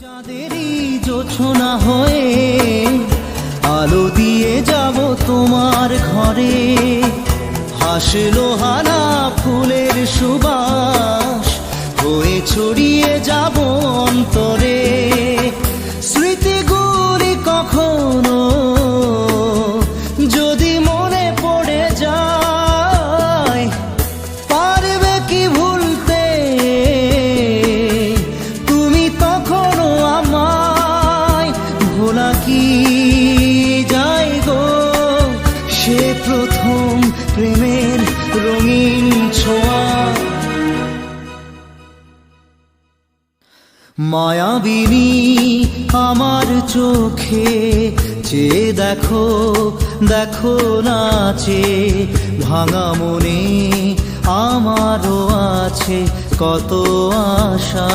চাঁদেরই জোছনা হয়ে আলো দিয়ে যাব তোমার ঘরে, হাসলো হানা ফুলের সুবাস হয়ে ছড়িয়ে যাব অন্তরে। স্মৃতিগুলি কখনো যদি মনে পড়ে যায়, পারবে কি ভুলতে তুমি তখনও আমায়? ভোলা কি যায় গো সে প্রথম প্রেমের রঙিন ছোঁয়া? মায়াবিনী আমার চোখে চেয়ে দেখো, দেখো নাচে ভাঙা মনে আমারও আছে কত আশা।